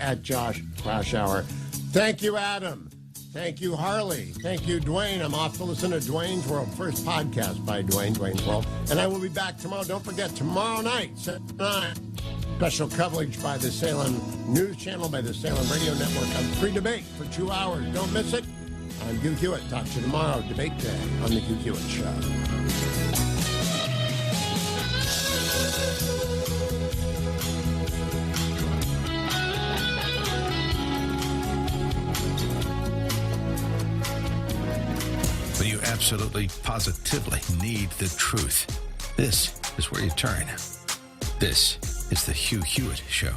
at Josh Crash Hour. Thank you, Adam. Thank you, Harley. Thank you, Dwayne. I'm off to listen to Dwayne's World, first podcast by Dwayne, Dwayne's World. And I will be back tomorrow. Don't forget, tomorrow night, 7-9, special coverage by the Salem News Channel, by the Salem Radio Network, of free debate for 2 hours. Don't miss it. I'm Hugh Hewitt. Talk to you tomorrow, Debate Day, on the Hugh Hewitt Show. When you absolutely, positively need the truth, this is where you turn. This is the Hugh Hewitt Show.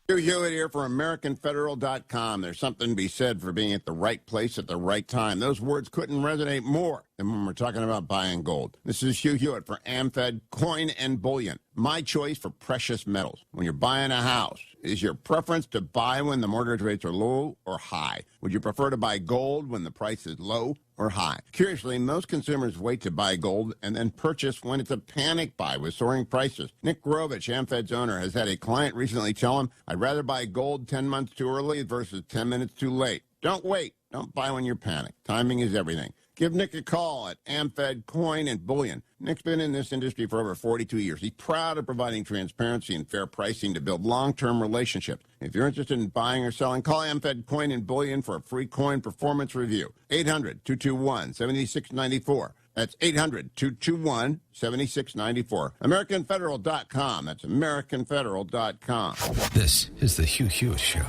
Hugh Hewitt here for AmericanFederal.com. There's something to be said for being at the right place at the right time. Those words couldn't resonate more than when we're talking about buying gold. This is Hugh Hewitt for AmFed Coin and Bullion, my choice for precious metals. When you're buying a house, is your preference to buy when the mortgage rates are low or high? Would you prefer to buy gold when the price is low or high? Curiously, most consumers wait to buy gold and then purchase when it's a panic buy with soaring prices. Nick Grovich, AmFed's owner, has had a client recently tell him, I'd rather buy gold 10 months too early versus 10 minutes too late. Don't wait. Don't buy when you're panicked. Timing is everything. Give Nick a call at AmFed Coin and Bullion. Nick's been in this industry for over 42 years. He's proud of providing transparency and fair pricing to build long-term relationships. If you're interested in buying or selling, call AmFed Coin and Bullion for a free coin performance review. 800-221-7694. That's 800-221-7694. AmericanFederal.com. That's AmericanFederal.com. This is the Hugh Hewitt Show.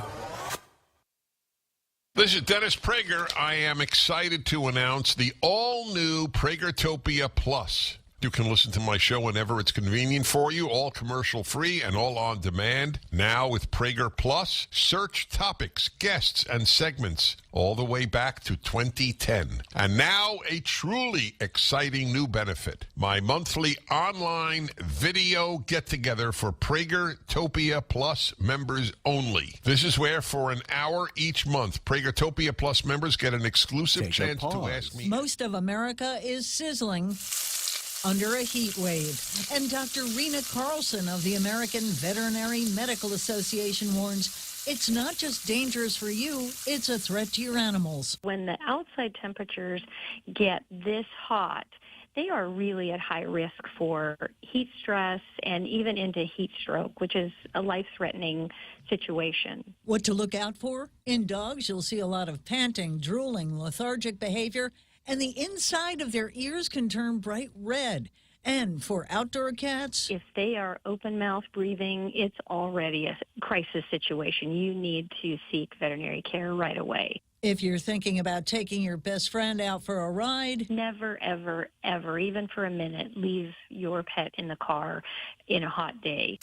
This is Dennis Prager. I am excited to announce the all-new Pragertopia Plus. You can listen to my show whenever it's convenient for you, all commercial-free and all on demand. Now with Prager Plus, search topics, guests, and segments all the way back to 2010. And now a truly exciting new benefit. My monthly online video get-together for Pragertopia Plus members only. This is where for an hour each month, Pragertopia Plus members get an exclusive chance to ask me. Most of America is sizzling under a heat wave. And Dr. Rena Carlson of the American Veterinary Medical Association warns it's not just dangerous for you, it's a threat to your animals. When the outside temperatures get this hot, they are really at high risk for heat stress and even into heat stroke, which is a life-threatening situation. What to look out for? In dogs, you'll see a lot of panting, drooling, lethargic behavior, and the inside of their ears can turn bright red. And for outdoor cats, if they are open-mouth breathing, it's already a crisis situation. You need to seek veterinary care right away. If you're thinking about taking your best friend out for a ride, never, ever, ever, even for a minute, leave your pet in the car in a hot day.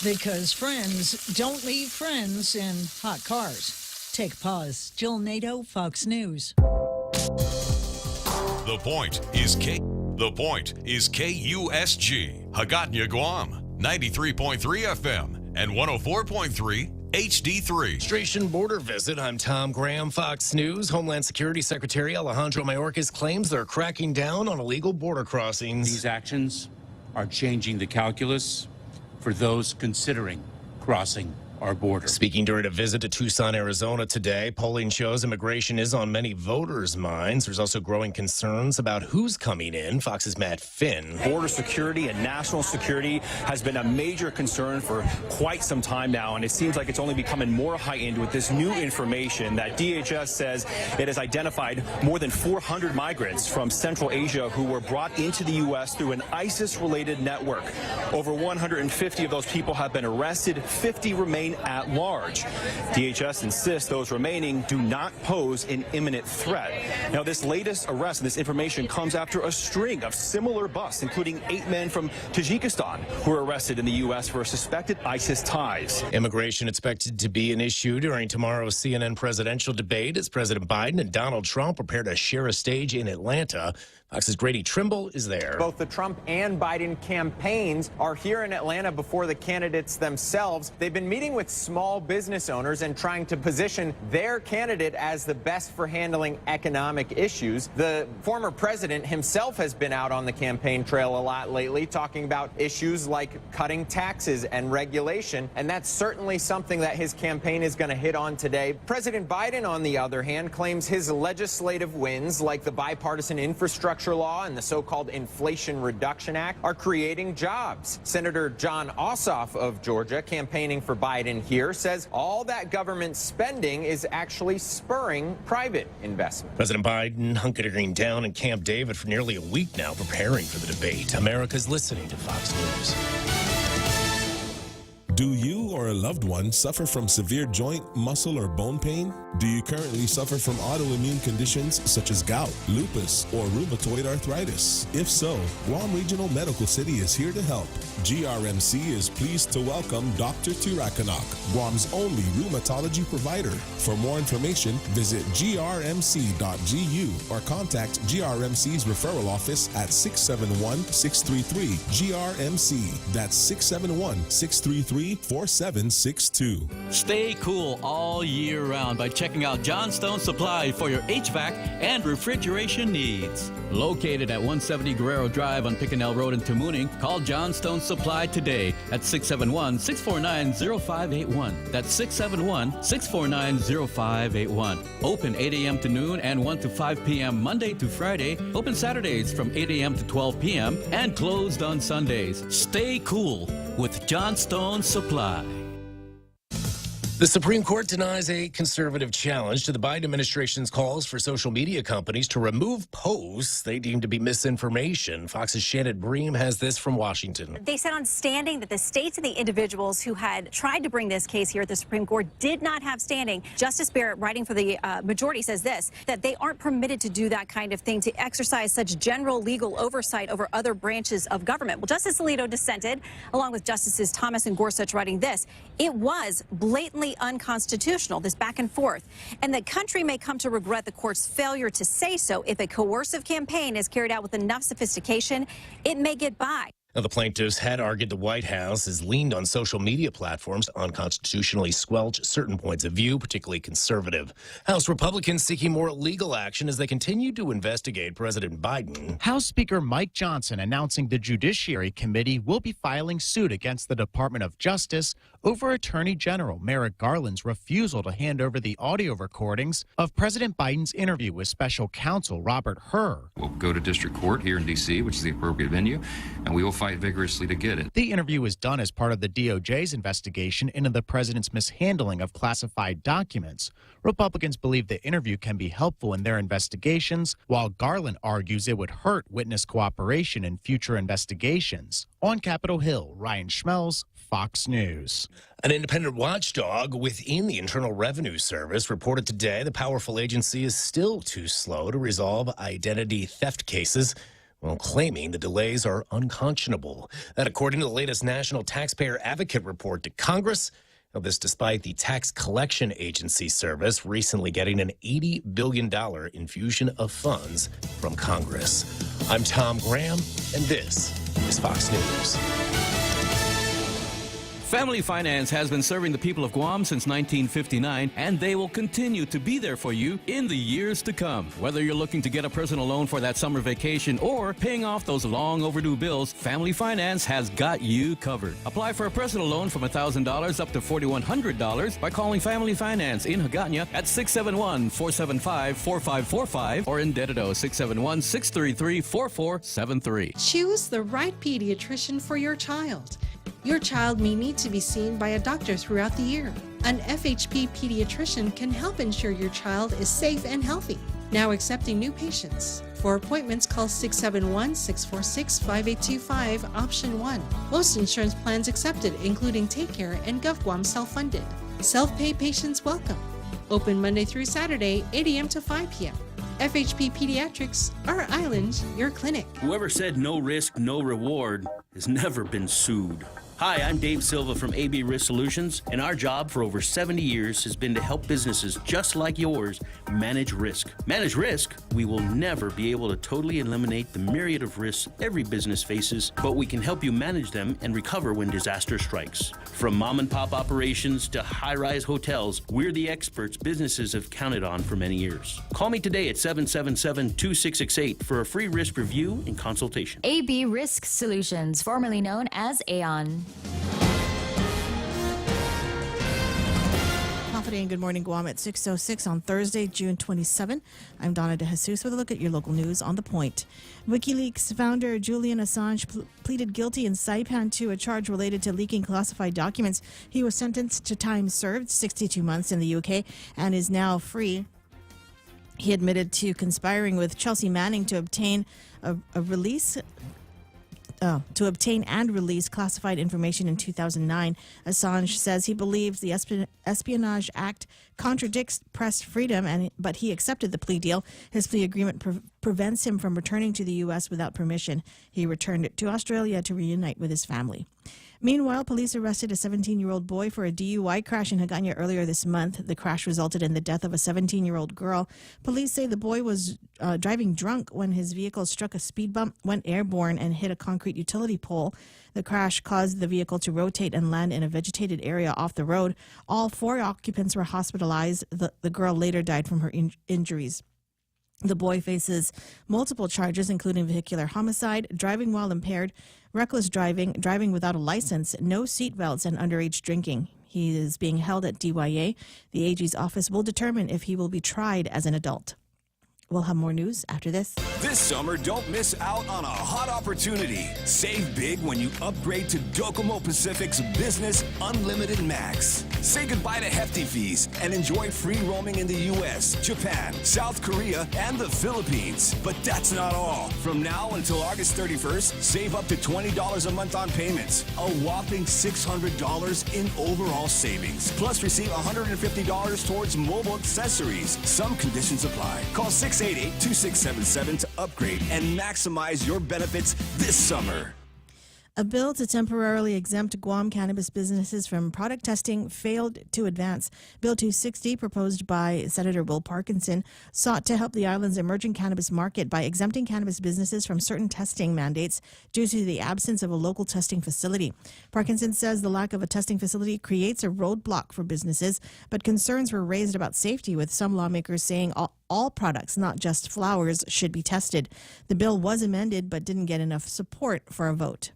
Because friends don't leave friends in hot cars. Take a pause. Jill Nato, Fox News. The Point is KUSG, Hagåtña, Guam, 93.3 FM and 104.3 HD3. Administration border visit. I'm Tom Graham, Fox News. Homeland Security Secretary Alejandro Mayorkas claims they're cracking down on illegal border crossings. These actions are changing the calculus for those considering crossing our border. Speaking during a visit to Tucson, Arizona today, polling shows immigration is on many voters' minds. There's also growing concerns about who's coming in. Fox's Matt Finn. Border security and national security has been a major concern for quite some time now, and it seems like it's only becoming more heightened with this new information that DHS says it has identified more than 400 migrants from Central Asia who were brought into the U.S. through an ISIS-related network. Over 150 of those people have been arrested. 50 remain at large. DHS insists those remaining do not pose an imminent threat. Now, this latest arrest and this information comes after a string of similar busts, including 8 men from Tajikistan who were arrested in the U.S. for suspected ISIS ties. Immigration expected to be an issue during tomorrow's CNN presidential debate as President Biden and Donald Trump prepare to share a stage in Atlanta. Fox's Grady Trimble is there. Both the Trump and Biden campaigns are here in Atlanta before the candidates themselves. They've been meeting with small business owners and trying to position their candidate as the best for handling economic issues. The former president himself has been out on the campaign trail a lot lately, talking about issues like cutting taxes and regulation, and that's certainly something that his campaign is going to hit on today. President Biden, on the other hand, claims his legislative wins, like the bipartisan infrastructure law and the so-called Inflation Reduction Act, are creating jobs. Senator John Ossoff of Georgia, campaigning for Biden here, says all that government spending is actually spurring private investment. President Biden hunkering down in Camp David for nearly a week now, preparing for the debate. America's listening to Fox News. Do you or a loved one suffer from severe joint, muscle, or bone pain? Do you currently suffer from autoimmune conditions such as gout, lupus, or rheumatoid arthritis? If so, Guam Regional Medical City is here to help. GRMC is pleased to welcome Dr. Tirakanak, Guam's only rheumatology provider. For more information, visit grmc.gu or contact GRMC's referral office at 671-633-GRMC. That's 671-633-4762. Stay cool all year round by checking out Johnstone Supply for your HVAC and refrigeration needs. Located at 170 Guerrero Drive on Picanel Road in Tamuning, call Johnstone Supply today at 671-649-0581. That's 671-649-0581. Open 8 a.m. to noon and 1 to 5 p.m. Monday to Friday. Open Saturdays from 8 a.m. to 12 p.m. and closed on Sundays. Stay cool with Johnstone Supply. The Supreme Court denies a conservative challenge to the Biden administration's calls for social media companies to remove posts they deem to be misinformation. Fox's Shannon Bream has this from Washington. They said on standing that the states and the individuals who had tried to bring this case here at the Supreme Court did not have standing. Justice Barrett, writing for the majority, says this, that they aren't permitted to do that kind of thing, to exercise such general legal oversight over other branches of government. Well, Justice Alito dissented, along with Justices Thomas and Gorsuch, writing this. It was blatantly unconstitutional, this back and forth, and the country may come to regret the court's failure to say so. If a coercive campaign is carried out with enough sophistication, it may get by. Now, the plaintiffs had argued the White House has leaned on social media platforms to unconstitutionally squelch certain points of view, particularly conservative. House Republicans seeking more legal action as they continue to investigate President Biden. House Speaker Mike Johnson announcing the Judiciary Committee will be filing suit against the Department of Justice over Attorney General Merrick Garland's refusal to hand over the audio recordings of President Biden's interview with special counsel Robert Hur. We'll go to district court here in D.C., which is the appropriate venue, and we will fight vigorously to get it. The interview was done as part of the DOJ's investigation into the president's mishandling of classified documents. Republicans believe the interview can be helpful in their investigations, while Garland argues it would hurt witness cooperation in future investigations. On Capitol Hill, Ryan Schmelz, Fox News. An independent watchdog within the Internal Revenue Service reported today the powerful agency is still too slow to resolve identity theft cases, while claiming the delays are unconscionable. That according to the latest National Taxpayer Advocate report to Congress. Now, this despite the Tax Collection Agency Service recently getting an $80 billion infusion of funds from Congress. I'm Tom Graham, and this is Fox News. Family Finance has been serving the people of Guam since 1959, and they will continue to be there for you in the years to come. Whether you're looking to get a personal loan for that summer vacation or paying off those long overdue bills, Family Finance has got you covered. Apply for a personal loan from $1,000 up to $4,100 by calling Family Finance in Hagåtña at 671-475-4545 or in Dededo 671-633-4473. Choose the right pediatrician for your child. Your child may need to be seen by a doctor throughout the year. An FHP pediatrician can help ensure your child is safe and healthy. Now accepting new patients. For appointments, call 671-646-5825, option 1. Most insurance plans accepted, including Take Care and GovGuam self-funded. Self-pay patients welcome. Open Monday through Saturday, 8 a.m. to 5 p.m. FHP Pediatrics, our island, your clinic. Whoever said no risk, no reward has never been sued. Hi, I'm Dave Silva from AB Risk Solutions, and our job for over 70 years has been to help businesses just like yours manage risk. Manage risk? We will never be able to totally eliminate the myriad of risks every business faces, but we can help you manage them and recover when disaster strikes. From mom and pop operations to high-rise hotels, we're the experts businesses have counted on for many years. Call me today at 777-2668 for a free risk review and consultation. AB Risk Solutions, formerly known as Aon. Coffee and Good Morning Guam at 6:06 on Thursday, June 27. I'm Donna DeJesus with a look at your local news on The Point. WikiLeaks founder Julian Assange pleaded guilty in Saipan to a charge related to leaking classified documents. He was sentenced to time served, 62 months in the UK, and is now free. He admitted to conspiring with Chelsea Manning to obtain and release classified information in 2009. Assange says he believes the Espionage Act contradicts press freedom, but he accepted the plea deal. His plea agreement prevents him from returning to the U.S. without permission. He returned to Australia to reunite with his family. Meanwhile, police arrested a 17-year-old boy for a DUI crash in Hagåtña earlier this month. The crash resulted in the death of a 17-year-old girl. Police say the boy was driving drunk when his vehicle struck a speed bump, went airborne, and hit a concrete utility pole. The crash caused the vehicle to rotate and land in a vegetated area off the road. All 4 occupants were hospitalized. The girl later died from her injuries. The boy faces multiple charges, including vehicular homicide, driving while impaired, reckless driving, driving without a license, no seatbelts, and underage drinking. He is being held at DYA. The AG's office will determine if he will be tried as an adult. We'll have more news after this. This summer, don't miss out on a hot opportunity. Save big when you upgrade to Docomo Pacific's Business Unlimited Max. Say goodbye to hefty fees and enjoy free roaming in the U.S., Japan, South Korea, and the Philippines. But that's not all. From now until August 31st, save up to $20 a month on payments. A whopping $600 in overall savings. Plus, receive $150 towards mobile accessories. Some conditions apply. Call 688-2677 to upgrade and maximize your benefits this summer. A bill to temporarily exempt Guam cannabis businesses from product testing failed to advance. Bill 260, proposed by Senator Will Parkinson, sought to help the island's emerging cannabis market by exempting cannabis businesses from certain testing mandates due to the absence of a local testing facility. Parkinson says the lack of a testing facility creates a roadblock for businesses, but concerns were raised about safety, with some lawmakers saying all products, not just flowers, should be tested. The bill was amended but didn't get enough support for a vote.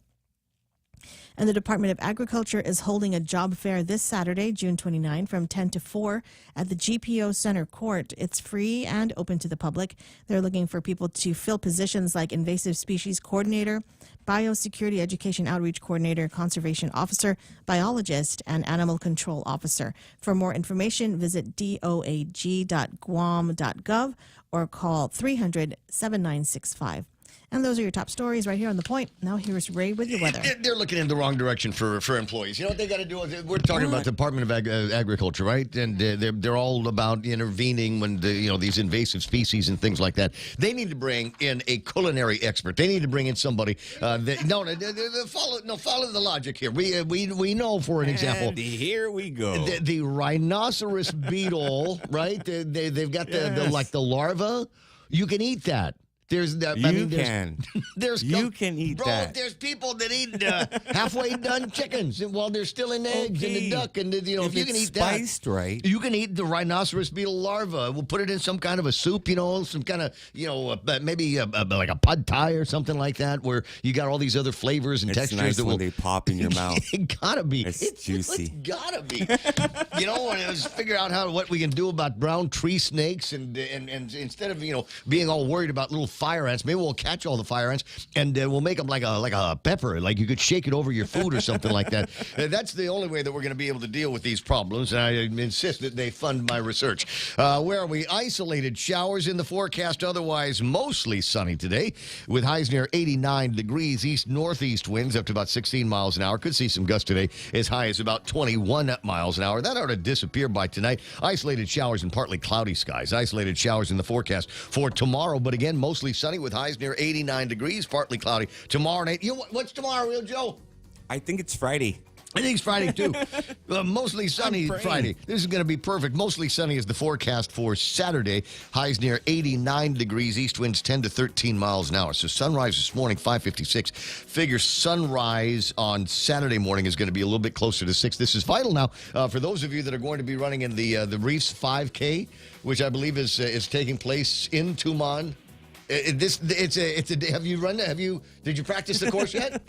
And the Department of Agriculture is holding a job fair this Saturday, June 29, from 10 to 4 at the GPO Center Court. It's free and open to the public. They're looking for people to fill positions like invasive species coordinator, biosecurity education outreach coordinator, conservation officer, biologist, and animal control officer. For more information, visit doag.guam.gov or call 300-7965. And those are your top stories right here on The Point. Now here's Ray with your weather. They're looking in the wrong direction for employees. You know what they got to do? We're talking about the Department of Agriculture, right? And they're all about intervening when these invasive species and things like that. They need to bring in a culinary expert. They need to bring in somebody. Follow the logic here. We know, for an example. Here we go. The rhinoceros beetle, right? They've got the larva. You can eat that. You can eat that. There's people that eat halfway done chickens while they're still in eggs and the duck. And, if you can eat spiced that, right. You can eat the rhinoceros beetle larva. We'll put it in some kind of a soup, some kind of, maybe like a pad thai or something like that, where you got all these other flavors and textures. Nice that when they pop in your mouth. It gotta be. It's juicy. It's gotta be. And it was figure out what we can do about brown tree snakes and instead of being all worried about little fire ants, maybe we'll catch all the fire ants and we'll make them like a pepper, like you could shake it over your food or something like that. That's the only way that we're going to be able to deal with these problems, and I insist that they fund my research. Where are we? Isolated showers in the forecast, otherwise mostly sunny today, with highs near 89 degrees. East-northeast winds up to about 16 miles an hour. Could see some gusts today as high as about 21 miles an hour. That ought to disappear by tonight. Isolated showers and partly cloudy skies. Isolated showers in the forecast for tomorrow, but again, mostly sunny with highs near 89 degrees, partly cloudy. Tomorrow night. What's tomorrow, Real Joe? I think it's Friday. I think it's Friday, too. Mostly sunny Friday. This is going to be perfect. Mostly sunny is the forecast for Saturday. Highs near 89 degrees. East winds 10 to 13 miles an hour. So sunrise this morning, 5:56. Figure sunrise on Saturday morning is going to be a little bit closer to 6. This is vital now for those of you that are going to be running in the Reefs 5K, which I believe is taking place in Tumon. Have you run? Did you practice the course yet?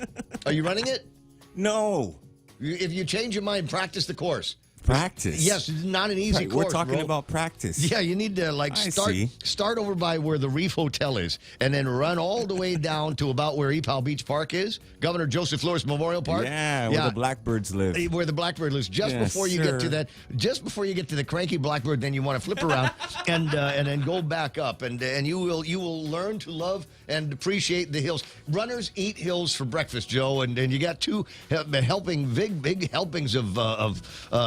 Are you running it? No. If you change your mind, practice the course. Practice? Yes, it's not an easy course. We're talking about practice. Yeah, you need to start over by where the Reef Hotel is and then run all the way down to about where Epal Beach Park is, Governor Joseph Flores Memorial Park. Yeah, where the blackbirds live. Where the blackbird lives. Just before you get to that, just before you get to the cranky blackbird, then you want to flip around and then go back up, and you will learn to love and appreciate the hills. Runners eat hills for breakfast, Joe, and you got two big helpings of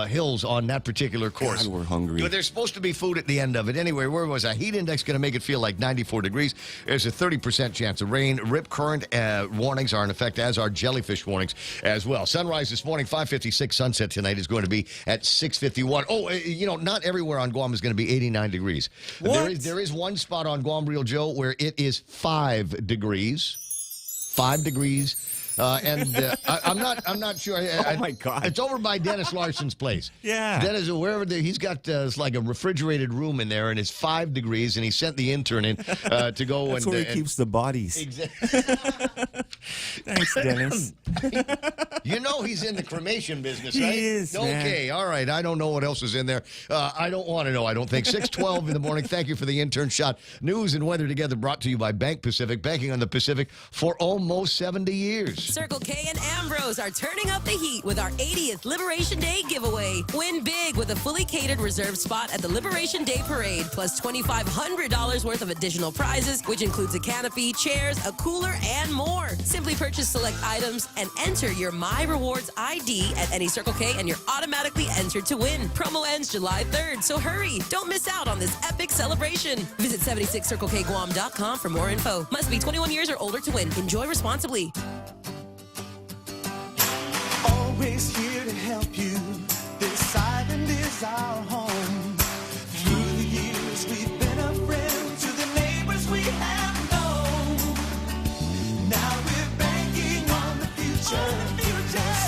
hills on that particular course. God, we're hungry. But there's supposed to be food at the end of it. Anyway, where was I? Heat index going to make it feel like 94 degrees. There's a 30% chance of rain. Rip current warnings are in effect, as are jellyfish warnings as well. Sunrise this morning, 5:56. Sunset tonight is going to be at 6:51. Oh, not everywhere on Guam is going to be 89 degrees. What? There is one spot on Guam, Real Joe, where it is 5 degrees. 5 degrees. I'm not sure. Oh my God! It's over by Dennis Larson's place. Yeah, Dennis, wherever he's got it's like a refrigerated room in there, and it's 5 degrees, and he sent the intern in to go. That's where he keeps the bodies. Exactly. Thanks, Dennis. He's in the cremation business, right? He is. Okay, man. all right. I don't know what else is in there. I don't want to know. I don't think. 6:12 in the morning. Thank you for the intern shot. News and weather together, brought to you by Bank Pacific, banking on the Pacific for almost 70 years. Circle K and Ambrose are turning up the heat with our 80th Liberation Day giveaway. Win big with a fully catered reserved spot at the Liberation Day Parade, plus $2,500 worth of additional prizes, which includes a canopy, chairs, a cooler, and more. Simply purchase select items and enter your My Rewards ID at any Circle K, and you're automatically entered to win. Promo ends July 3rd, so hurry. Don't miss out on this epic celebration. Visit 76circlekguam.com for more info. Must be 21 years or older to win. Enjoy responsibly. Always here to help you. This island is our home. Through the years, we've been a friend to the neighbors we have known. Now we're banking on the future.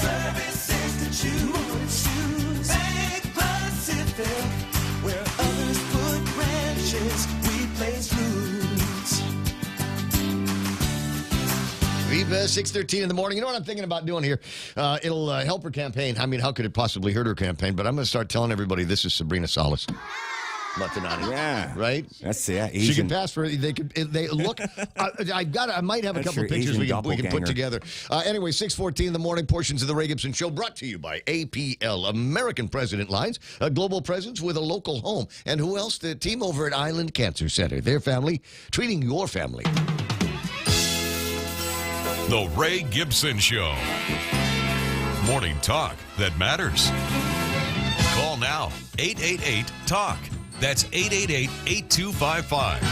Services to choose. Bank Pacific, where others put branches, we place roots. 6:13 in the morning. You know what I'm thinking about doing here? It'll help her campaign. I mean, how could it possibly hurt her campaign? But I'm going to start telling everybody this is Sabrina Salas. Matanani. Yeah. Right? That's Asian. She can pass for they look. I might have a couple of pictures we can put together. Anyway, 6:14 in the morning, portions of the Ray Gibson Show brought to you by APL, American President Lines, a global presence with a local home. And who else? The team over at Island Cancer Center. Their family, treating your family. The Ray Gibson Show. Morning talk that matters. Call now, 888-TALK. That's 888-8255.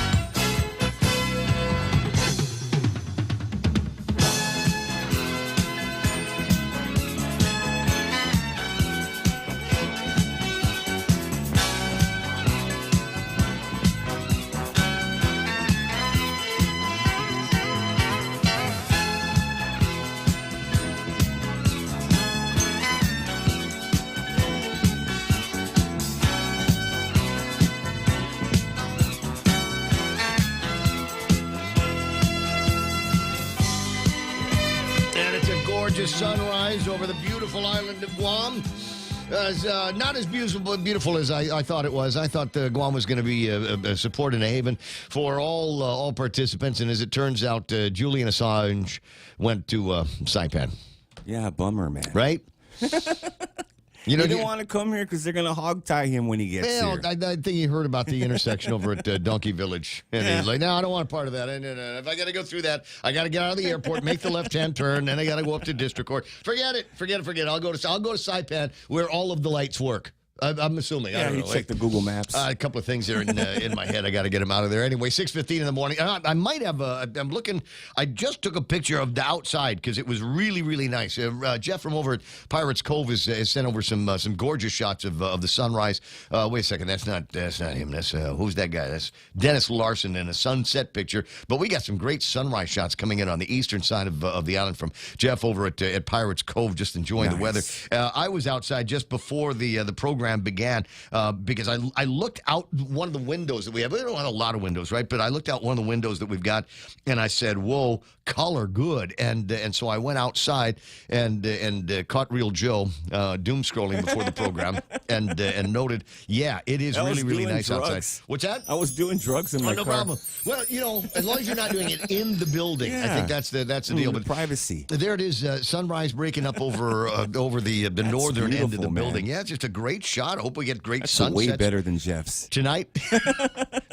Sunrise over the beautiful island of Guam. Not as beautiful as I thought it was. I thought Guam was going to be a support and a haven for all participants, and as it turns out, Julian Assange went to Saipan. Yeah, bummer, man. Right? You don't want to come here because they're going to hog-tie him when he gets here. I think he heard about the intersection over at Donkey Village. And he's like, no, I don't want a part of that. No. If I got to go through that, I got to get out of the airport, make the left-hand turn, then I got to go up to District Court. Forget it. I'll go to Saipan where all of the lights work. I'm assuming. I Yeah, don't you know. check the Google Maps. A couple of things there in my head. I got to get them out of there. Anyway, 6:15 in the morning. I might have. I'm looking. I just took a picture of the outside because it was really, really nice. Jeff from over at Pirates Cove has sent over some gorgeous shots of the sunrise. Wait a second. That's not him. That's who's that guy? That's Dennis Larson in a sunset picture. But we got some great sunrise shots coming in on the eastern side of the island from Jeff over at Pirates Cove, just enjoying the weather. I was outside just before the program began because I looked out one of the windows that we have. We don't have a lot of windows, right? But I looked out one of the windows that we've got, and I said, "Whoa, color good!" And so I went outside and caught Real Joe doom scrolling before the program and noted, yeah, it is really nice outside. What's that? I was doing drugs in my no car. problem. Well, as long as you're not doing it in the building, I think that's the deal. But privacy. There it is, sunrise breaking up over the northern end of the building. Yeah, it's just a great shot. I hope we get great sunsets. Way better than Jeff's. Tonight.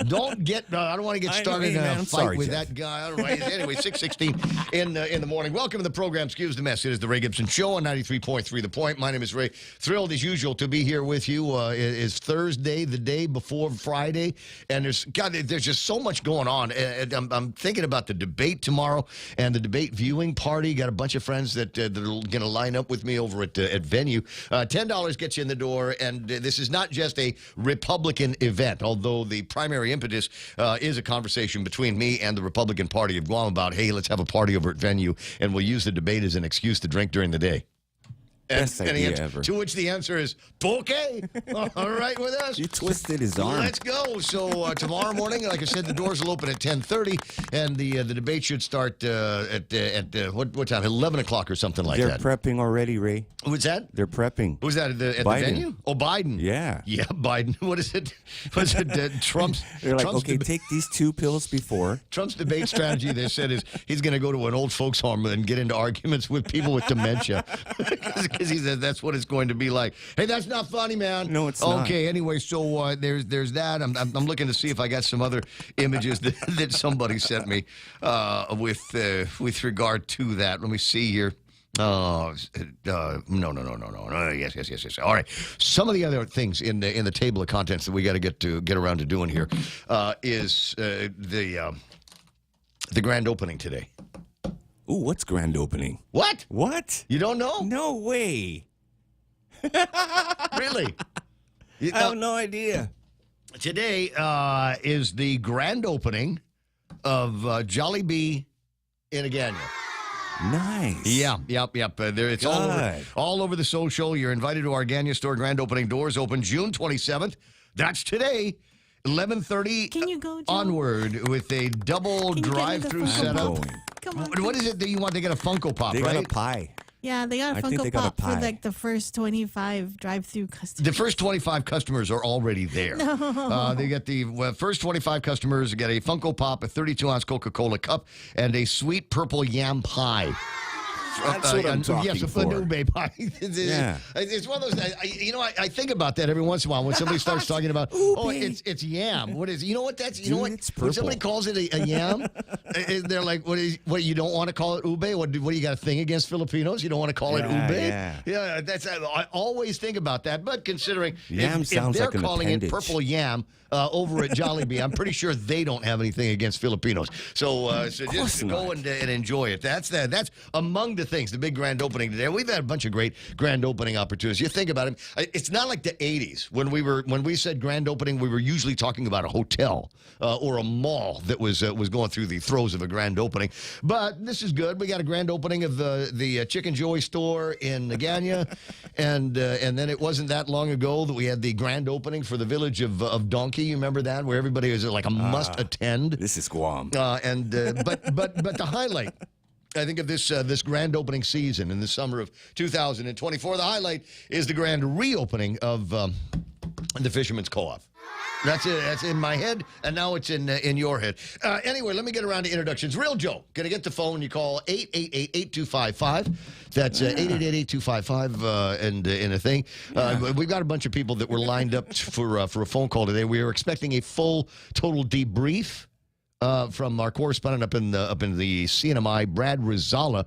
Don't get, I don't want to get started in a fight with Jeff. that guy. All right. Anyway, 6:16 in the morning. Welcome to the program. Excuse the mess. It is the Ray Gibson Show on 93.3 The Point. My name is Ray. Thrilled as usual to be here with you. It is Thursday, the day before Friday. And there's just so much going on. And I'm thinking about the debate tomorrow and the debate viewing party. Got a bunch of friends that are going to line up with me over at Venue. $10 gets you in the door. And this is not just a Republican event, although the primary impetus is a conversation between me and the Republican Party of Guam about, hey, let's have a party over at Venue, and we'll use the debate as an excuse to drink during the day. Best idea ever. To which the answer is, okay, all right with us. You twisted his arm. Let's go. So tomorrow morning, like I said, the doors will open at 10:30, and the debate should start at what time? 11 o'clock or something like that. They're prepping already, Ray. What's that? They're prepping. Who's that at the venue? Oh, Biden. Yeah. Yeah, Biden. What is it? Was it Trump's? They're like, Trump's okay, take these 2 pills before. Trump's debate strategy, they said, is he's going to go to an old folks home and get into arguments with people with dementia. Because he said that's what it's going to be like. Hey, that's not funny, man. No, it's not. Okay, anyway, so there's that. I'm looking to see if I got some other images that somebody sent me with regard to that. Let me see here. No. Yes. All right. Some of the other things in the table of contents that we got to get around to doing here is the grand opening today. Ooh, what's grand opening? What? What? You don't know? No way. Really? I have no idea. Today is the grand opening of Jollibee in Agana. Nice. Yep. It's all over the social. You're invited to our Agana store grand opening. Doors open June 27th. That's today. 11:30 Can you go, Joe? onward with a double Can you get me the drive-through Funko setup. Pop? Come on. What is it that you want? They get a Funko Pop, They right? got a pie. Yeah, they got a I think Funko they got a Pop for pie. like the first 25 drive-through customers. The first 25 customers are already there. No. They get the first 25 customers get a Funko Pop, a 32-ounce Coca-Cola cup, and a sweet purple yam pie. That's what I'm talking yes, a for. ube pie. Yeah. It's one of those. I think about that every once in a while when somebody starts talking about, it's yam. What is? You know what that's? You know what? It's When somebody purple. calls it a yam, they're like, what? You don't want to call it ube? What do you got a thing against Filipinos? You don't want to call it ube? Yeah. That's. I always think about that. But considering Yam if sounds they're like an calling appendage. it purple yam. Over at Jollibee, I'm pretty sure they don't have anything against Filipinos. So just go and enjoy it. That's among the things, the big grand opening today. We've had a bunch of great grand opening opportunities. You think about it, it's not like the 80s when we said grand opening, we were usually talking about a hotel or a mall that was going through the throes of a grand opening. But this is good. We got a grand opening of the Chicken Joy store in Agana, and then it wasn't that long ago that we had the grand opening for the village of Donkey. You remember that, where everybody was like a must attend. This is Guam. But the highlight, I think, of this grand opening season in the summer of 2024, the highlight is the grand reopening of the Fisherman's Co-op. That's it. That's in my head, and now it's in your head. Anyway, let me get around to introductions. Real Joe, gonna get the phone. You call 888-8255. That's 888-8255, and in a thing. We've got a bunch of people that were lined up for a phone call today. We are expecting a full, total debrief from our correspondent up in the CNMI, Brad Rizala,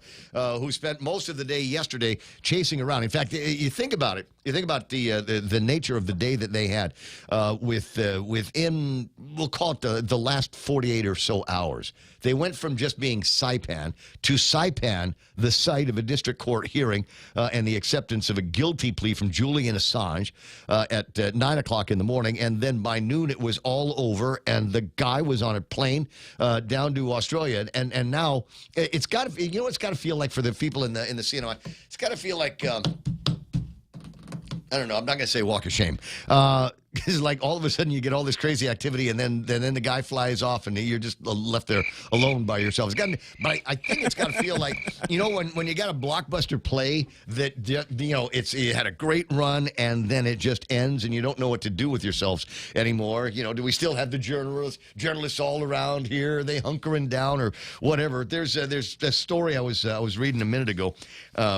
who spent most of the day yesterday chasing around. In fact, you think about it. You think about the nature of the day that they had within, we'll call it the last 48 or so hours. They went from just being Saipan to Saipan, the site of a district court hearing and the acceptance of a guilty plea from Julian Assange at 9 o'clock in the morning. And then by noon, it was all over, and the guy was on a plane down to Australia. And now it's got to, you know, it's got to feel like for the people in the CNI, it's got to feel like, I don't know, I'm not going to say walk of shame. Because like all of a sudden you get all this crazy activity, and then the guy flies off, and you're just left there alone by yourself. But I think it's got to feel like, you know, when you got a blockbuster play that, you know, it had a great run, and then it just ends, and you don't know what to do with yourselves anymore. You know, do we still have the journalists all around here? Are they hunkering down or whatever? There's a story I was reading a minute ago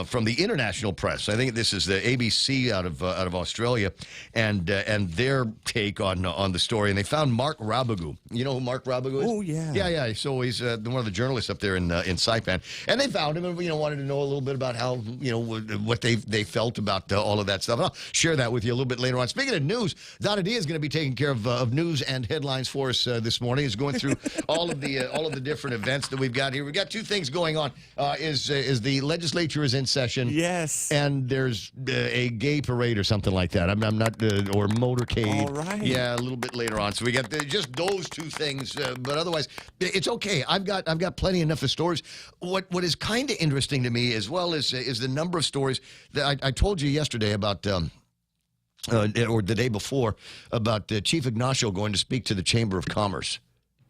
from the international press. I think this is the ABC out of Australia, and their take on the story, and they found Mark Rabagu. You know who Mark Rabagu is? Oh, yeah. Yeah. So he's one of the journalists up there in Saipan, and they found him, and wanted to know a little bit about how what they felt about all of that stuff. And I'll share that with you a little bit later on. Speaking of news, Donna D is going to be taking care of news and headlines for us this morning. He's going through all of the different events that we've got here. We've got two things going on. Is the legislature is in session? Yes. And there's a gay parade or something like that. I'm not or motorcade. All right. Yeah, a little bit later on. So we got just those two things, but otherwise it's okay. I've got plenty enough of stories. What is kind of interesting to me as well is the number of stories that I told you yesterday about. Or the day before about Chief Ignacio going to speak to the Chamber of Commerce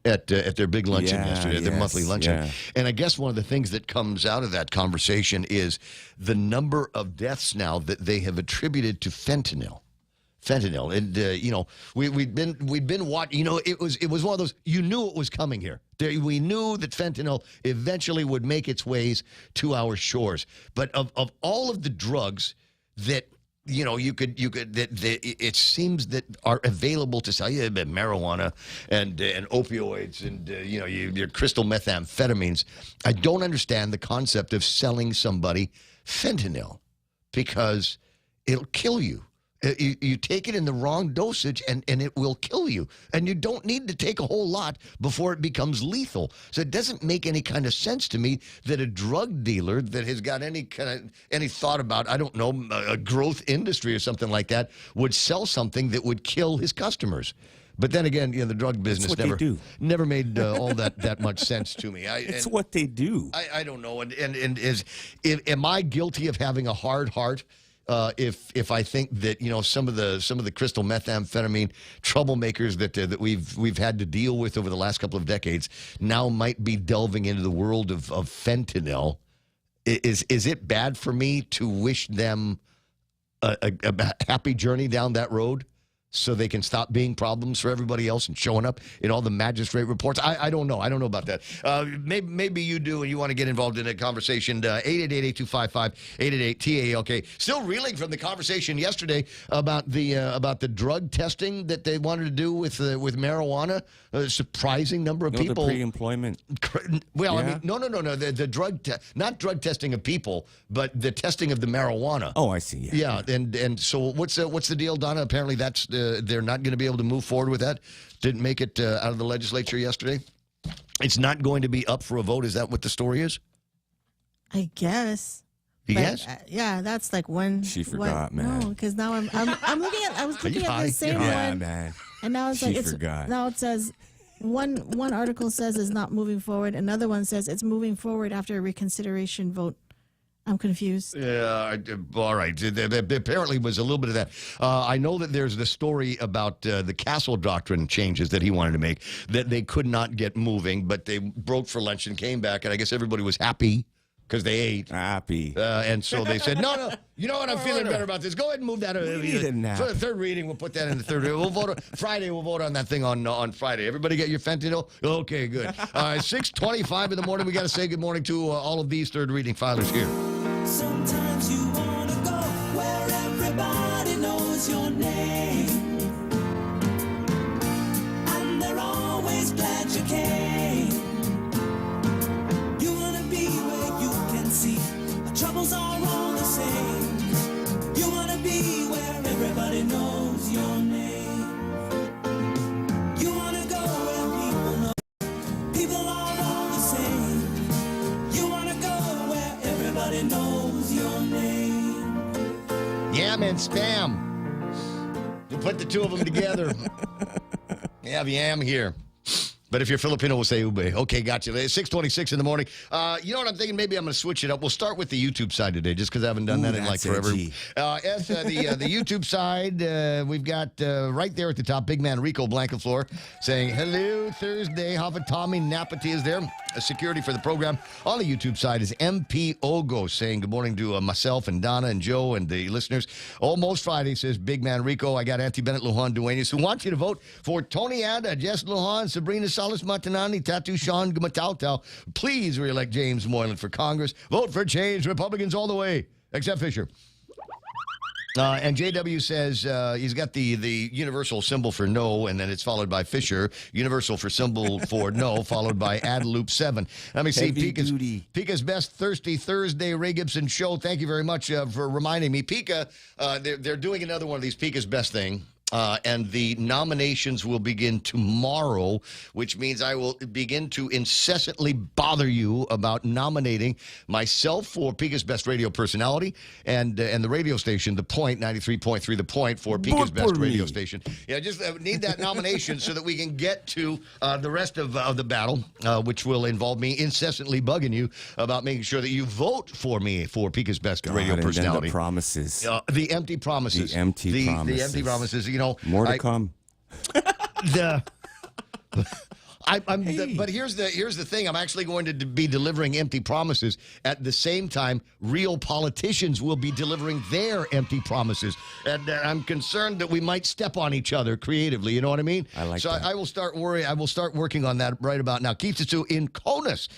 at their big luncheon yesterday, their monthly luncheon. Yeah. And I guess one of the things that comes out of that conversation is the number of deaths now that they have attributed to fentanyl. And we'd been watching. You know, it was one of those. You knew it was coming here. We knew that fentanyl eventually would make its ways to our shores. But of all of the drugs that it seems that are available to sell, marijuana and opioids and your crystal methamphetamines. I don't understand the concept of selling somebody fentanyl because it'll kill you. You take it in the wrong dosage and it will kill you. And you don't need to take a whole lot before it becomes lethal. So it doesn't make any kind of sense to me that a drug dealer that has got any thought about, I don't know, a growth industry or something like that would sell something that would kill his customers. But then again, the drug business never made all that much sense to me. It's what they do. I don't know. Am I guilty of having a hard heart? If I think that some of the crystal methamphetamine troublemakers that we've had to deal with over the last couple of decades now might be delving into the world of fentanyl, is it bad for me to wish them a happy journey down that road? So they can stop being problems for everybody else and showing up in all the magistrate reports. I don't know. I don't know about that. Maybe you do, and you want to get involved in a conversation. 888-8255-888-TALK. Still reeling from the conversation yesterday about the drug testing that they wanted to do with marijuana. A surprising number of people. The pre-employment. Well, yeah. I mean, no. The drug not drug testing of people, but the testing of the marijuana. Oh, I see. Yeah. And so what's the deal, Donna? Apparently that's they're not going to be able to move forward with that. Didn't make it out of the legislature yesterday. It's not going to be up for a vote. Is that what the story is? I guess. Yes. Yeah, that's like when she forgot, man. No, because now I'm looking at. I was looking at the same one. Yeah, man. And now it's like forgot. Now it says one article says it's not moving forward. Another one says it's moving forward after a reconsideration vote. I'm confused. Yeah, all right. There apparently was a little bit of that. I know that there's the story about the Castle Doctrine changes that he wanted to make, that they could not get moving, but they broke for lunch and came back, and I guess everybody was happy because they ate. Happy. And so they said, no, you know what, I'm feeling better about this. Go ahead and move that. For the third reading, we'll put that in the third reading. We'll vote Friday. We'll vote on that thing on Friday. Everybody get your fentanyl? Okay, good. 6:25 in the morning. We got to say good morning to all of these third reading filers here. Sometimes you want to go where everybody knows your name, and they're always glad you came. knows your name. You wanna go where people know people are all the same. You wanna go where everybody knows your name. Yam and spam. We'll put the two of them together. We have yam here. But if you're Filipino, we'll say ube. Okay, gotcha. It's 6:26 in the morning. You know what I'm thinking? Maybe I'm going to switch it up. We'll start with the YouTube side today, just because I haven't done that in like forever. The YouTube side, we've got right there at the top, Big Man Rico Blancaflor saying, hello, Thursday. Hava Tommy Napati is there. Security for the program. On the YouTube side is MP Ogo saying good morning to myself and Donna and Joe and the listeners. Almost Friday, says Big Man Rico. I got Auntie Bennett Lujan Duenas who wants you to vote for Tony Ada, Jess Lujan, Sabrina Salas Matanani, Tattoo Sean Gumatau. Please re-elect James Moylan for Congress. Vote for change. Republicans all the way, except Fisher. And JW says he's got the universal symbol for no, and then it's followed by Fisher. Universal for symbol for no, followed by Adloop 7. Let me see. Pika's Best Thirsty Thursday Ray Gibson Show. Thank you very much for reminding me. Pika, they're doing another one of these Pika's Best thing. And the nominations will begin tomorrow, which means I will begin to incessantly bother you about nominating myself for Pika's Best Radio Personality and the radio station, The Point, 93.3 The Point, for Pika's Best Radio Station. Yeah, just need that nomination so that we can get to the rest of the battle, which will involve me incessantly bugging you about making sure that you vote for me for Pika's Best Radio Personality. The promises. The empty promises. The empty promises. The empty promises. You know, more to come. But here's the thing. I'm actually going to be delivering empty promises. At the same time, real politicians will be delivering their empty promises. And I'm concerned that we might step on each other creatively. You know what I mean? I like so that. I will start working on that right about now. Keith Tsu in Conus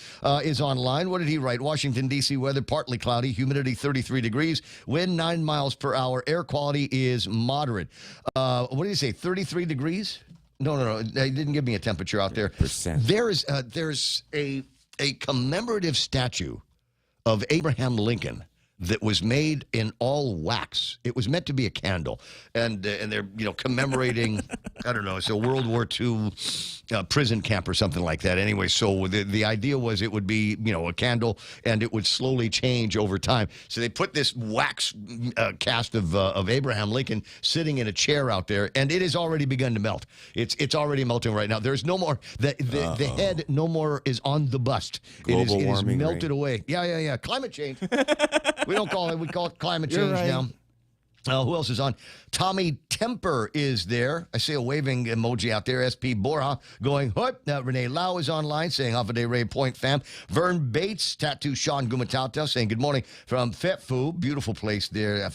is online. What did he write? Washington, D.C. weather, partly cloudy. Humidity, 33 degrees. Wind, 9 miles per hour. Air quality is moderate. What did he say, 33 degrees? No. They didn't give me a temperature out there. There's a commemorative statue of Abraham Lincoln that was made in all wax. It was meant to be a candle, and they're commemorating I don't know, it's a World War II prison camp or something like that. Anyway, so the idea was it would be a candle and it would slowly change over time. So they put this wax cast of Abraham Lincoln sitting in a chair out there, and it has already begun to melt. It's already melting right now. There's no more the head no more is on the bust. Global warming, it is melted right? away. Yeah. Climate change. We call it climate change now. Who else is on? Tommy Temper is there. I see a waving emoji out there. SP Bora going, what? Renee Lau is online saying, Half a Day Ray Point fam. Vern Bates, Tattoo Sean Gumatauta saying, good morning from Fetfu. Beautiful place there.